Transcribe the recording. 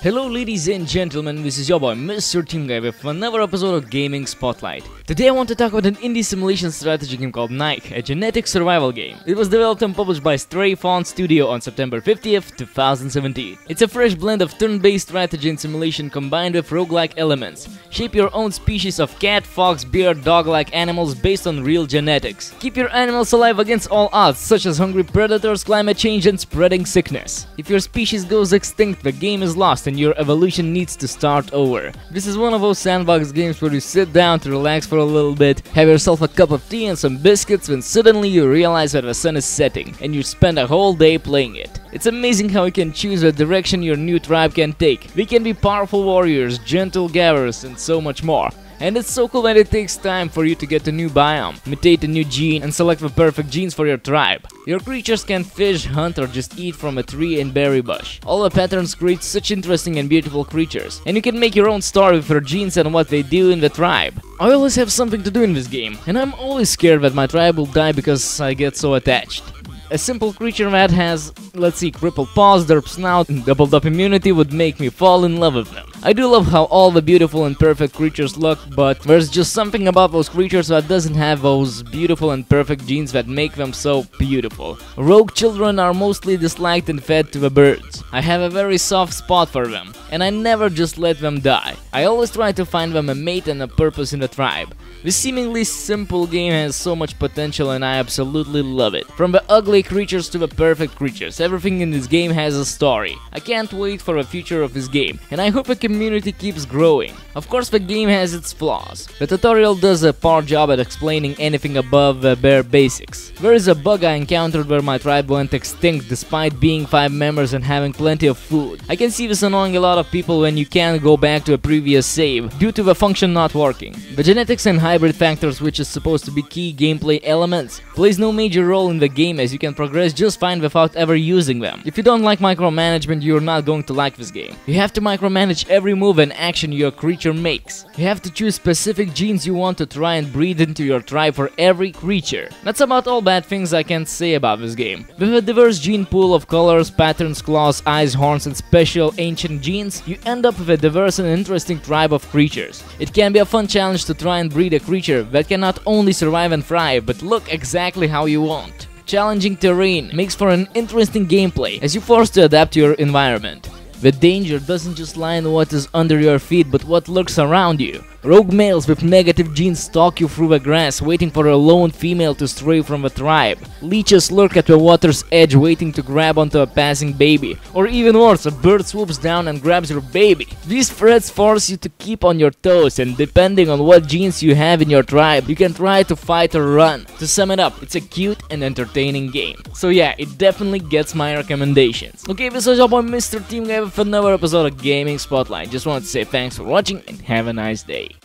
Hello ladies and gentlemen, this is your boy Mrteamguy with another episode of Gaming Spotlight. Today I want to talk about an indie simulation strategy game called Nike, a genetic survival game. It was developed and published by Stray Fawn Studio on September 50th, 2017. It's a fresh blend of turn-based strategy and simulation combined with roguelike elements. Shape your own species of cat, fox, bear, dog-like animals based on real genetics. Keep your animals alive against all odds, such as hungry predators, climate change, and spreading sickness. If your species goes extinct, the game is lost and your evolution needs to start over. This is one of those sandbox games where you sit down to relax for a little bit, have yourself a cup of tea and some biscuits, when suddenly you realize that the sun is setting and you spend a whole day playing it. It's amazing how you can choose the direction your new tribe can take. They can be powerful warriors, gentle gatherers, and so much more. And it's so cool that it takes time for you to get a new biome, mutate a new gene, and select the perfect genes for your tribe. Your creatures can fish, hunt, or just eat from a tree and berry bush. All the patterns create such interesting and beautiful creatures, and you can make your own story with your genes and what they do in the tribe. I always have something to do in this game, and I'm always scared that my tribe will die because I get so attached. A simple creature that has, let's see, crippled paws, derp snout, and doubled up immunity would make me fall in love with them. I do love how all the beautiful and perfect creatures look, but there's just something about those creatures that doesn't have those beautiful and perfect genes that make them so beautiful. Rogue children are mostly disliked and fed to the birds. I have a very soft spot for them, and I never just let them die. I always try to find them a mate and a purpose in the tribe. This seemingly simple game has so much potential and I absolutely love it. From the ugly creatures to the perfect creatures, everything in this game has a story. I can't wait for the future of this game, and I hope the community keeps growing. Of course, the game has its flaws. The tutorial does a poor job at explaining anything above the bare basics. There is a bug I encountered where my tribe went extinct despite being 5 members and having plenty of food. I can see this annoying a lot of people when you can't go back to a previous save due to the function not working. The genetics and hybrid factors, which is supposed to be key gameplay elements, plays no major role in the game as you can progress just fine without ever using them. If you don't like micromanagement, you're not going to like this game. You have to micromanage every move and action your creature makes. You have to choose specific genes you want to try and breed into your tribe for every creature. That's about all bad things I can say about this game. With a diverse gene pool of colors, patterns, claws, eyes, horns, and special ancient genes, you end up with a diverse and interesting tribe of creatures. It can be a fun challenge to try and breed a creature that can not only survive and thrive, but look exactly how you want. Challenging terrain makes for an interesting gameplay as you're forced to adapt to your environment. The danger doesn't just lie in what is under your feet, but what lurks around you. Rogue males with negative genes stalk you through the grass, waiting for a lone female to stray from the tribe. Leeches lurk at the water's edge, waiting to grab onto a passing baby. Or even worse, a bird swoops down and grabs your baby. These threats force you to keep on your toes, and depending on what genes you have in your tribe, you can try to fight or run. To sum it up, it's a cute and entertaining game. So yeah, it definitely gets my recommendations. Okay, this was your boy Mrteamguy with another episode of Gaming Spotlight. Just wanted to say thanks for watching and have a nice day.